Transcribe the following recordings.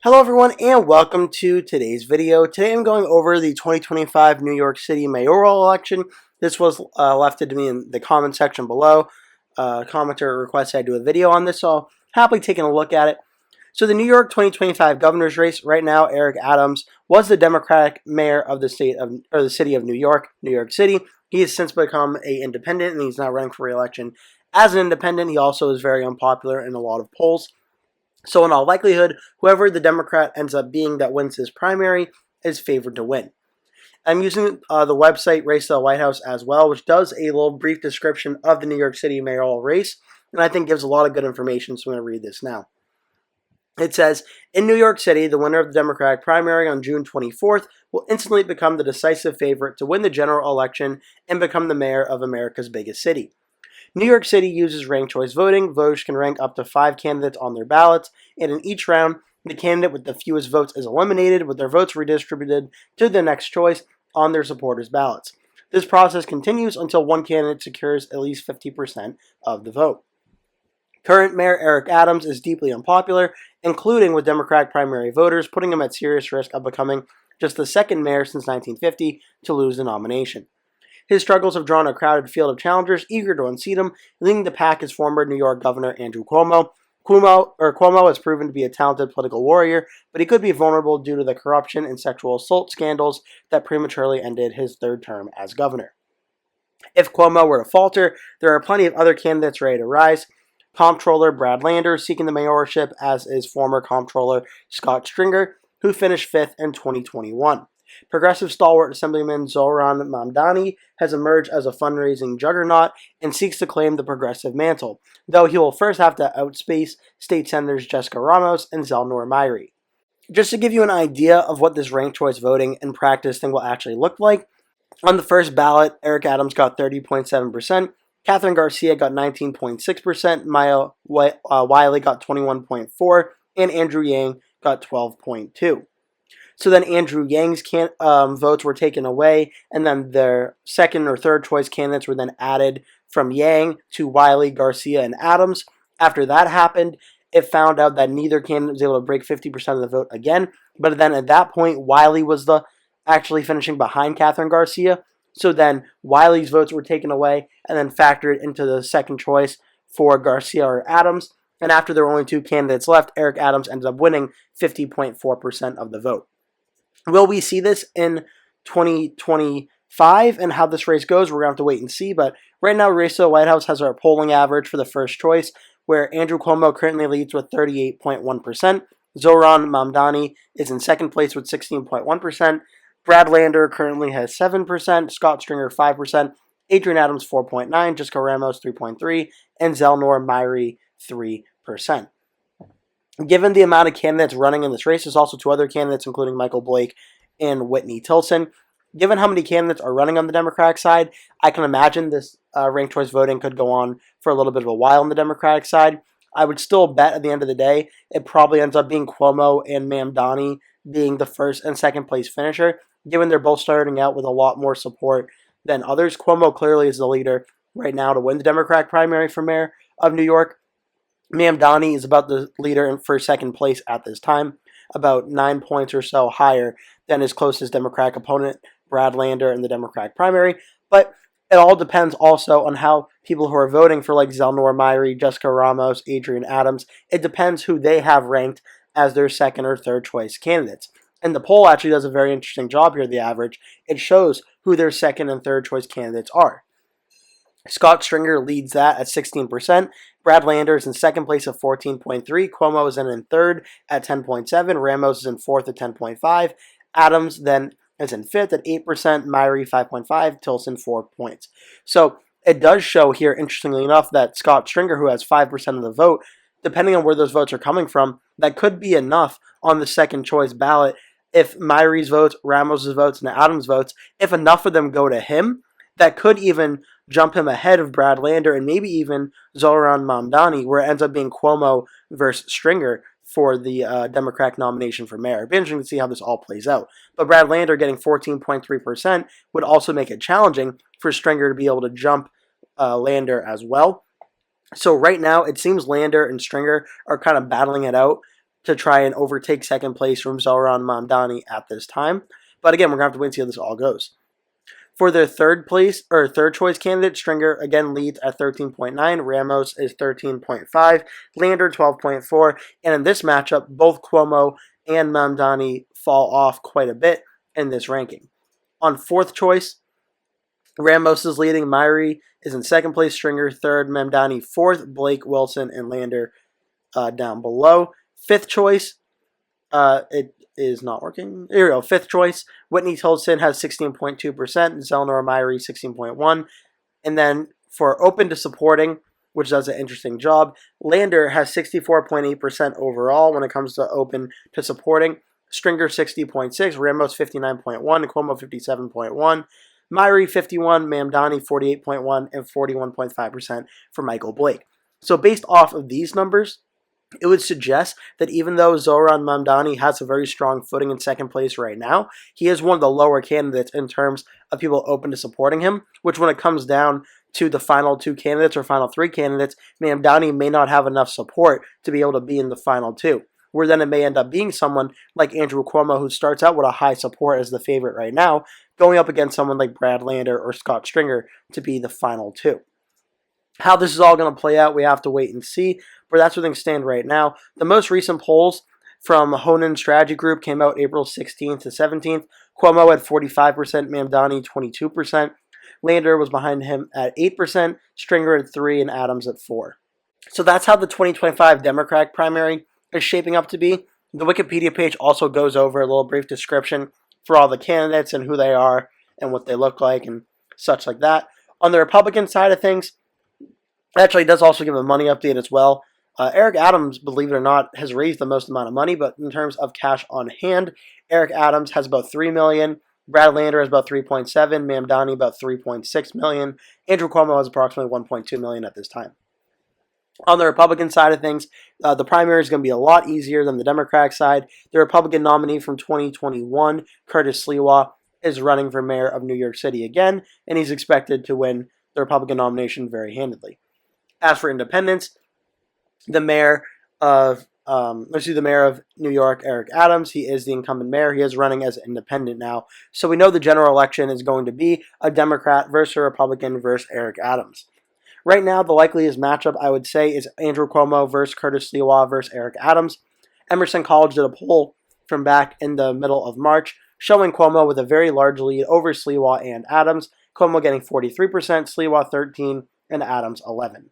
Hello everyone and welcome to today's video. Today I'm going over the 2025 New York City Mayoral Election. This was left to me in the comment section below. Commenter requested I do a video on this, so I'll happily taking a look at it. So the New York 2025 governor's race right now, Eric Adams was the Democratic mayor of the city of New York City. He has since become an independent and he's now running for re-election as an independent. He also is very unpopular in a lot of polls. So in all likelihood, whoever the Democrat ends up being that wins his primary is favored to win. I'm using the website Race to the White House as well, which does a little brief description of the New York City mayoral race, and I think gives a lot of good information, so I'm going to read this now. It says, in New York City, the winner of the Democratic primary on June 24th will instantly become the decisive favorite to win the general election and become the mayor of America's biggest city. New York City uses ranked choice voting. Voters can rank up to 5 candidates on their ballots, and in each round, the candidate with the fewest votes is eliminated, with their votes redistributed to the next choice on their supporters' ballots. This process continues until one candidate secures at least 50% of the vote. Current Mayor Eric Adams is deeply unpopular, including with Democratic primary voters, putting him at serious risk of becoming just the second mayor since 1950 to lose the nomination. His struggles have drawn a crowded field of challengers eager to unseat him, leading the pack is former New York Governor Andrew Cuomo. Cuomo has proven to be a talented political warrior, but he could be vulnerable due to the corruption and sexual assault scandals that prematurely ended his third term as governor. If Cuomo were to falter, there are plenty of other candidates ready to rise. Comptroller Brad Lander seeking the mayorship, as is former Comptroller Scott Stringer, who finished 5th in 2021. Progressive stalwart Assemblyman Zohran Mamdani has emerged as a fundraising juggernaut and seeks to claim the progressive mantle, though he will first have to outspace State Senators Jessica Ramos and Zelnor Myrie. Just to give you an idea of what this ranked choice voting in practice thing will actually look like, on the first ballot, Eric Adams got 30.7%, Catherine Garcia got 19.6%, Maya Wiley got 21.4%, and Andrew Yang got 12.2%. So then Andrew Yang's votes were taken away, and then their second or third choice candidates were then added from Yang to Wiley, Garcia, and Adams. After that happened, it found out that neither candidate was able to break 50% of the vote again, but then at that point, Wiley was actually finishing behind Catherine Garcia. So then Wiley's votes were taken away and then factored into the second choice for Garcia or Adams. And after there were only 2 candidates left, Eric Adams ended up winning 50.4% of the vote. Will we see this in 2025 and how this race goes? We're going to have to wait and see. But right now, Race to the White House has our polling average for the first choice, where Andrew Cuomo currently leads with 38.1%. Zohran Mamdani is in second place with 16.1%. Brad Lander currently has 7%. Scott Stringer 5%. Adrian Adams 4.9%. Jessica Ramos 3.3%. And Zelnor Myrie 3%. Given the amount of candidates running in this race, there's also 2 other candidates, including Michael Blake and Whitney Tilson. Given how many candidates are running on the Democratic side, I can imagine this ranked choice voting could go on for a little bit of a while on the Democratic side. I would still bet at the end of the day, it probably ends up being Cuomo and Mamdani being the first and second place finisher, given they're both starting out with a lot more support than others. Cuomo clearly is the leader right now to win the Democratic primary for mayor of New York. Mamdani is about the leader for second place at this time, about 9 points or so higher than his closest Democratic opponent, Brad Lander, in the Democratic primary. But it all depends also on how people who are voting for like Zelnor Myrie, Jessica Ramos, Adrian Adams, it depends who they have ranked as their second or third choice candidates. And the poll actually does a very interesting job here, the average. It shows who their second and third choice candidates are. Scott Stringer leads that at 16%. Brad Lander is in second place at 14.3%. Cuomo is in third at 10.7%. Ramos is in fourth at 10.5%. Adams then is in fifth at 8%. Myrie 5.5%. Tilson 4 points. So it does show here, interestingly enough, that Scott Stringer, who has 5% of the vote, depending on where those votes are coming from, that could be enough on the second choice ballot. If Myrie's votes, Ramos' votes, and Adams' votes, if enough of them go to him, that could even jump him ahead of Brad Lander and maybe even Zohran Mamdani, where it ends up being Cuomo versus Stringer for the Democratic nomination for mayor. It'd be interesting to see how this all plays out. But Brad Lander getting 14.3% would also make it challenging for Stringer to be able to jump Lander as well. So right now, it seems Lander and Stringer are kind of battling it out to try and overtake second place from Zohran Mamdani at this time. But again, we're going to have to wait and see how this all goes. For their third choice candidate, Stringer again leads at 13.9. Ramos is 13.5. Lander 12.4. And in this matchup, both Cuomo and Mamdani fall off quite a bit in this ranking. On fourth choice, Ramos is leading. Myrie is in second place. Stringer third. Mamdani fourth. Blake, Wilson, and Lander down below. Fifth choice, it is not working. Here we go. Fifth choice, Whitney Tilson has 16.2%. Zelnor Myrie 16.1%. And then for open to supporting, which does an interesting job, Lander has 64.8% overall when it comes to open to supporting. Stringer 60.6%. Ramos 59.1%. Cuomo 57.1%. Myrie 51%, Mamdani 48.1%, and 41.5% for Michael Blake. So based off of these numbers, it would suggest that even though Zohran Mamdani has a very strong footing in second place right now, he is one of the lower candidates in terms of people open to supporting him, which when it comes down to the final two candidates or final three candidates, Mamdani may not have enough support to be able to be in the final two, where then it may end up being someone like Andrew Cuomo, who starts out with a high support as the favorite right now, going up against someone like Brad Lander or Scott Stringer to be the final two. How this is all going to play out, we have to wait and see, but that's where things stand right now. The most recent polls from Honan Strategy Group came out April 16th to 17th. Cuomo had 45%, Mamdani 22%. Lander was behind him at 8%, Stringer at 3%, and Adams at 4%. So that's how the 2025 Democratic primary is shaping up to be. The Wikipedia page also goes over a little brief description for all the candidates and who they are and what they look like and such like that. On the Republican side of things, actually, it does also give a money update as well. Eric Adams, believe it or not, has raised the most amount of money, but in terms of cash on hand, Eric Adams has about $3 million. Brad Lander has about 3.7, Mamdani about 3.6 million. Andrew Cuomo has approximately 1.2 million at this time. On the Republican side of things, the primary is going to be a lot easier than the Democratic side. The Republican nominee from 2021, Curtis Sliwa, is running for mayor of New York City again, and he's expected to win the Republican nomination very handedly. As for independents, the mayor of New York, Eric Adams, he is the incumbent mayor. He is running as an independent now. So we know the general election is going to be a Democrat versus a Republican versus Eric Adams. Right now, the likeliest matchup, I would say, is Andrew Cuomo versus Curtis Sliwa versus Eric Adams. Emerson College did a poll from back in the middle of March showing Cuomo with a very large lead over Sliwa and Adams. Cuomo getting 43%, Sliwa 13%, and Adams 11%.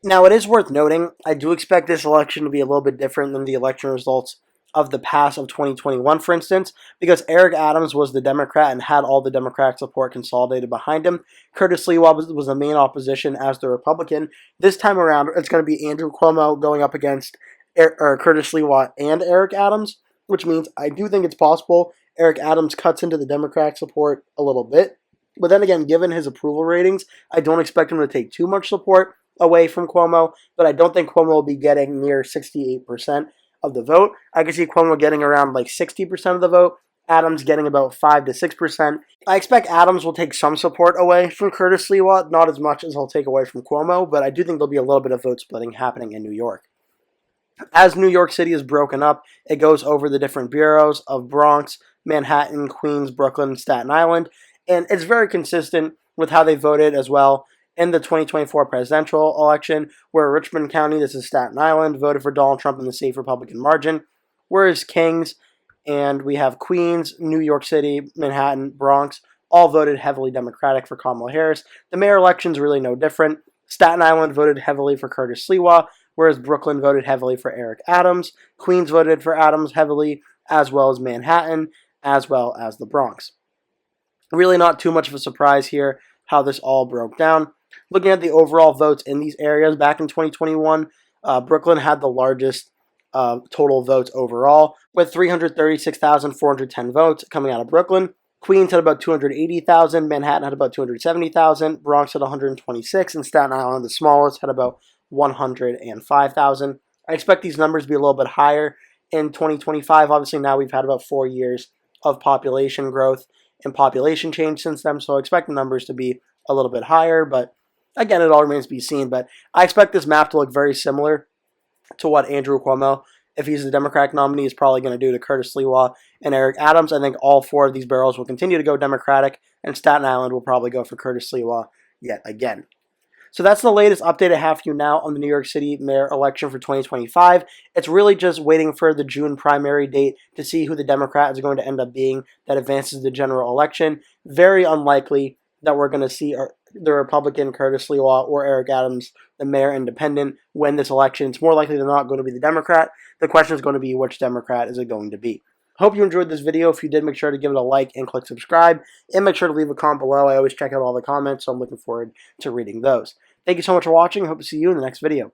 Now, it is worth noting, I do expect this election to be a little bit different than the election results of the past of 2021, for instance, because Eric Adams was the Democrat and had all the Democratic support consolidated behind him. Curtis Sliwa was the main opposition as the Republican. This time around, it's going to be Andrew Cuomo going up against Curtis Sliwa and Eric Adams, which means I do think it's possible Eric Adams cuts into the Democratic support a little bit. But then again, given his approval ratings, I don't expect him to take too much support away from Cuomo, but I don't think Cuomo will be getting near 68% of the vote. I can see Cuomo getting around like 60% of the vote, Adams getting about 5 to 6%. I expect Adams will take some support away from Curtis Sliwa, not as much as he'll take away from Cuomo, but I do think there'll be a little bit of vote splitting happening in New York. As New York City is broken up, it goes over the different boroughs of Bronx, Manhattan, Queens, Brooklyn, Staten Island, and it's very consistent with how they voted as well in the 2024 presidential election, where Richmond County, this is Staten Island, voted for Donald Trump in the safe Republican margin, whereas Kings and we have Queens, New York City, Manhattan, Bronx, all voted heavily Democratic for Kamala Harris. The mayor election is really no different. Staten Island voted heavily for Curtis Sliwa, whereas Brooklyn voted heavily for Eric Adams. Queens voted for Adams heavily, as well as Manhattan, as well as the Bronx. Really not too much of a surprise here how this all broke down. Looking at the overall votes in these areas back in 2021, Brooklyn had the largest total votes overall, with 336,410 votes coming out of Brooklyn. Queens had about 280,000, Manhattan had about 270,000, Bronx had 126, and Staten Island, the smallest, had about 105,000. I expect these numbers to be a little bit higher in 2025. Obviously, now we've had about 4 years of population growth and population change since then, so I expect the numbers to be a little bit higher, but again, it all remains to be seen. But I expect this map to look very similar to what Andrew Cuomo if he's the Democratic nominee, is probably going to do to Curtis Sliwa and Eric Adams. I think all 4 of these barrels will continue to go Democratic, and Staten Island will probably go for Curtis Sliwa yet again. So that's the latest update I have for you now on the New York City Mayor election for 2025. It's really just waiting for the June primary date to see who the Democrat is going to end up being that advances the general election. Very unlikely that we're going to see the Republican Curtis Sliwa or Eric Adams, the mayor independent, win this election. It's more likely they're not going to be the Democrat. The question is going to be, which Democrat is it going to be? Hope you enjoyed this video. If you did, make sure to give it a like and click subscribe. And make sure to leave a comment below. I always check out all the comments, so I'm looking forward to reading those. Thank you so much for watching. I hope to see you in the next video.